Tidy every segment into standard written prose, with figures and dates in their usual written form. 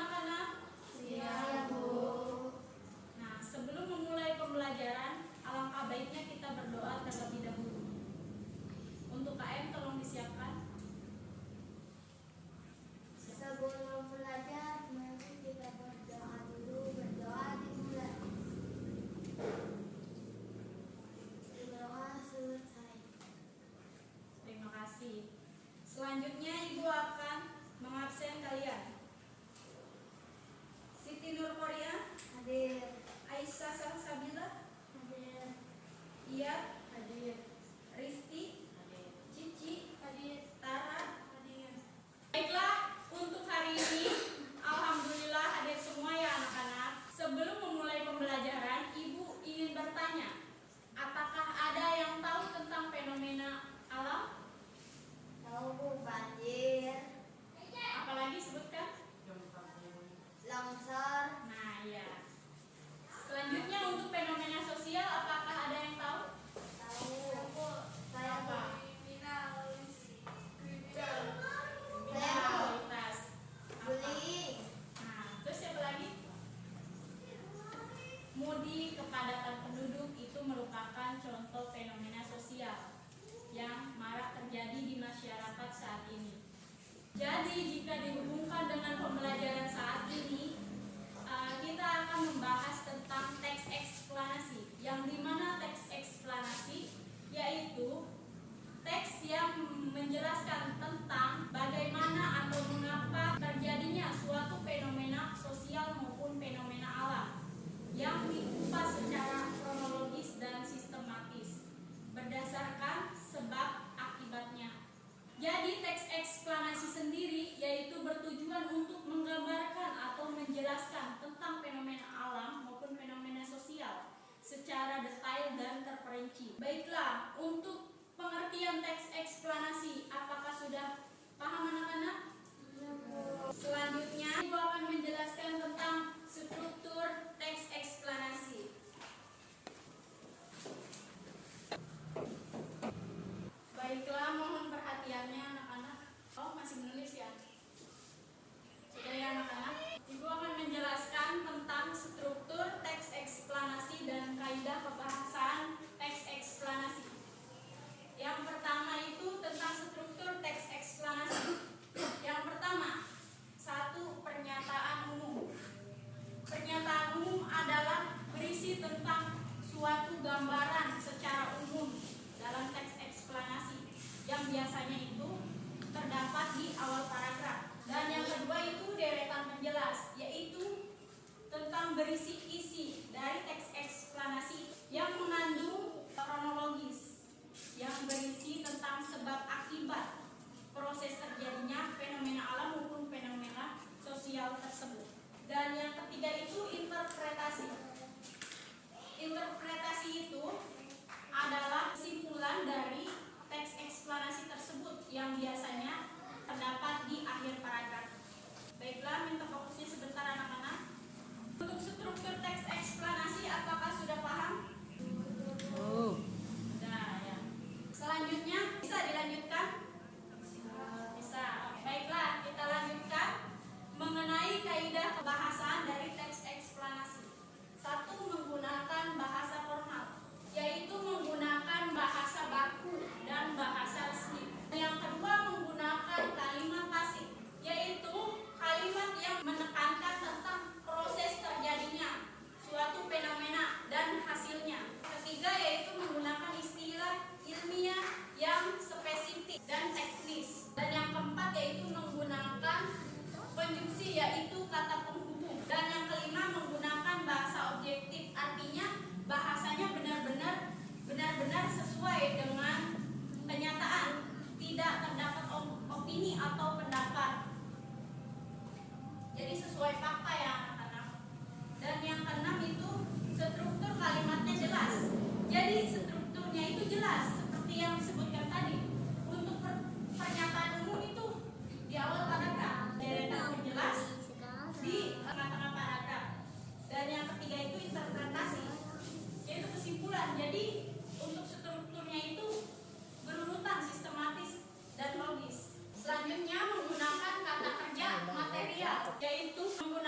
anak-anak? Siap, Bu. Nah, sebelum memulai pembelajaran, alangkah baiknya kita berdoa terlebih dahulu. Untuk KM tolong disiapkan. Sebelum belajar, mari kita berdoa dulu. Berdoa dimulai. Berdoa selesai. Terima kasih. Selanjutnya Ibu akan mengabsen kalian. Siti Nur Korea, Hadir. Aisyah Salsabila, Hadir. Iyad, Hadir. Risti, Hadir. Cici, Hadir. Tara. Hadir. Baiklah, untuk hari ini alhamdulillah hadir semua ya anak-anak. Sebelum memulai pembelajaran, Ibu ingin bertanya, apakah ada yang tahu tentang fenomena alam? Tahu, Bu, banjir, Apalagi sebutkan? longsor, Nah, ya. Selanjutnya untuk fenomena sosial, apakah ada yang tahu? tahu, kayak Apa? Kriminalitas. Apa? bullying, Nah, terus siapa lagi? Mudi, kepadatan penduduk itu merupakan contoh fenomena sosial yang marak terjadi di masyarakat saat ini. Jadi jika dihubungkan dengan pembelajaran saat ini, kita akan membahas tentang teks eksplanasi, yang dimana teks eksplanasi yaitu teks yang menjelaskan tentang bagaimana atau mengapa terjadinya suatu fenomena sosial maupun fenomena alam yang dikupas secara kronologis dan sistematis berdasarkan sebab akibatnya. Jadi teks eksplanasi sendiri yaitu bertujuan untuk menggambarkan atau menjelaskan tentang fenomena alam maupun fenomena sosial secara detail dan terperinci. Baiklah, untuk pengertian teks eksplanasi, apakah sudah paham anak-anak? Selanjutnya, Ibu akan menjelaskan tentang struktur teks eksplanasi. Baiklah, mohon perhatiannya anak-anak. Oh, masih menulis ya? Sudah ya anak-anak? Ibu akan menjelaskan tentang struktur teks eksplanasi dan kaidah pembahasan teks eksplanasi. Yang pertama itu tentang struktur teks eksplanasi. Yang pertama, satu, pernyataan umum. Pernyataan umum adalah berisi tentang suatu gambaran secara umum dalam teks eksplanasi yang biasanya itu terdapat di awal paragraf. Dan yang kedua itu deretan penjelas, yaitu tentang berisi isi dari teks eksplanasi yang mengandung kronologis yang berisi tentang sebab akibat proses terjadinya fenomena alam maupun fenomena sosial tersebut. Dan yang ketiga itu interpretasi. Interpretasi itu adalah kesimpulan dari teks eksplanasi tersebut yang biasanya terdapat di akhir paragraf. Baiklah, minta fokusnya sebentar anak-anak. Untuk struktur teks eksplanasi, apakah sudah paham? Sudah ya. Selanjutnya bisa dilanjutkan? Bisa. Baiklah, kita lanjutkan mengenai kaidah pembahasan dari teks eksplanasi. Satu, menggunakan bahasa formal, yaitu menggunakan bahasa baku dan bahasa resmi. Yang kedua, menggunakan kalimat pasif, yaitu kalimat yang menekankan tentang proses terjadinya suatu fenomena dan hasilnya. Ketiga, yaitu menggunakan istilah ilmiah yang spesifik dan teknis. Dan yang keempat, yaitu menggunakan konjungsi, yaitu kata penghubung. Dan yang kelima, menggunakan bahasa objektif, artinya bahasanya benar-benar sesuai dengan kenyataan, tidak terdapat opini atau pendapat. Jadi sesuai fakta ya anak-anak. Dan yang keenam itu struktur kalimatnya jelas. Jadi strukturnya itu jelas seperti yang disebutkan tadi. Untuk pernyataan umum itu di awal paragraf, deretan penjelas di tengah-tengah paragraf. Dan yang ketiga itu interpretasi, yaitu kesimpulan. Jadi untuk strukturnya itu berurutan, sistematis dan logis. Selanjutnya menggunakan kata kerja material, yaitu menggunakan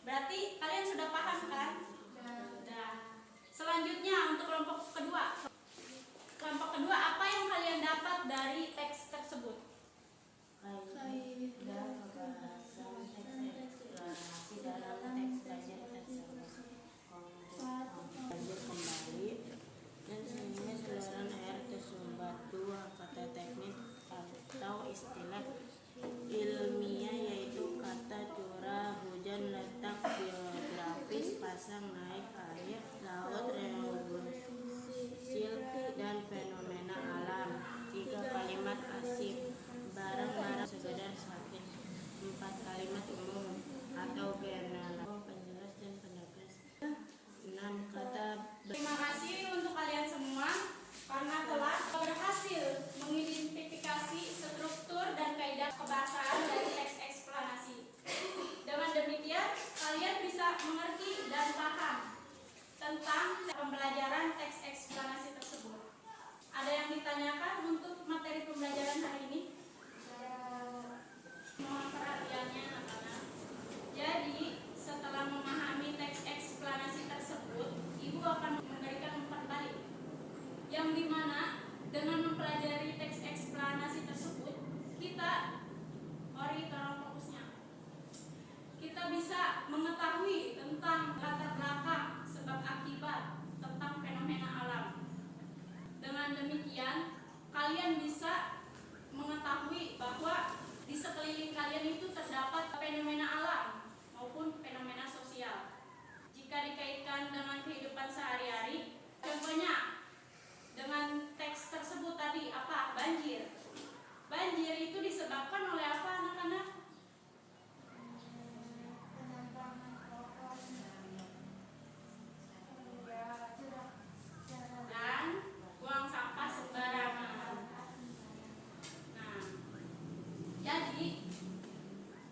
Berarti kalian sudah paham kan? Sudah. Selanjutnya untuk kelompok kedua. Kelompok kedua, apa yang kalian dapat dari teks tersebut? Kaidah pembahasan teks eksplanasi dalam teks belajar tersebut. Belajar kembali dan sehingga saluran air tersumbat. 2. Kata teknik atau istilah ilmiah yaitu kata curah hujan, letak geografis, pasang naik air laut, geosil, dan fenomena alam. 3. Kalimat asif barang-barang sekedar sakit. 4. Kalimat umum atau general penjelas dan penegas. 6. Kata Terima kasih untuk kalian semua karena telah berhasil mengidentifikasi struktur dan kaidah kebahasaan dari teks eksplanasi. Dengan demikian, kalian bisa mengerti dan paham tentang pembelajaran teks eksplanasi tersebut. Ada yang ditanyakan untuk materi pembelajaran hari ini? Mohon perhatiannya anak-anak. Jadi, setelah memahami teks eksplanasi tersebut, Ibu akan memberikan umpan balik, yang dimana dengan mempelajari teks eksplanasi tersebut, kita tolong fokusnya. Kita bisa mengetahui tentang latar belakang, sebab akibat, tentang fenomena alam. Dengan demikian, kalian bisa mengetahui bahwa di sekeliling kalian itu terdapat fenomena alam maupun fenomena sosial. Jika dikaitkan dengan kehidupan sehari-hari, contohnya dengan teks tersebut tadi apa? Banjir. Banjir itu disebabkan oleh apa, anak-anak? Dan buang sampah sembarangan. Nah, jadi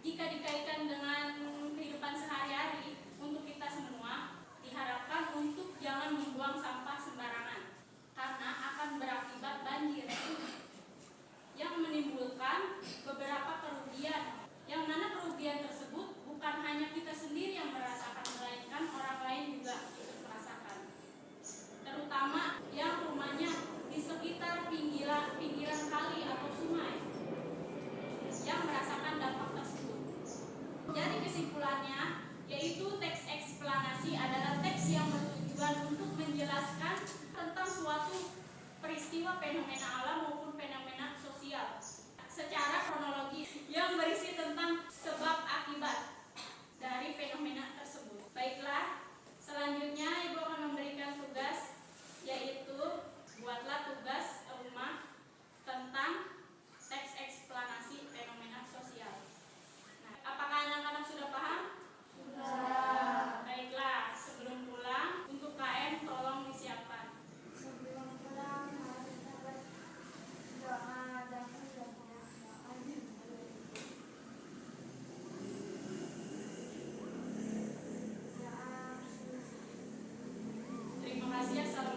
jika dikaitkan dengan kehidupan sehari-hari, untuk kita semua diharapkan untuk jangan membuang sampah sembarangan karena akan berakibat banjir yang menimbulkan beberapa kerugian, yang mana kerugian tersebut bukan hanya kita sendiri yang merasakan, melainkan orang lain juga ikut merasakan, terutama yang rumahnya di sekitar pinggiran kali atau sungai yang merasakan dampak tersebut. Jadi kesimpulannya, yaitu teks eksplanasi adalah teks yang bertujuan untuk menjelaskan tentang suatu peristiwa fenomena alam maupun fenomena sosial secara kronologis yang berisi tentang sebab akibat dari fenomena tersebut. Baiklah, selanjutnya Ibu akan memberikan tugas, yaitu buatlah tugas rumah tentang teks eksplanasi fenomena sosial. Nah, apakah anak-anak sudah paham? Sudah. Baiklah, sebelum pulang untuk KM tolong disiapkan. Sebelum pulang harus dapat doa dan Terima kasih. Assalamualaikum.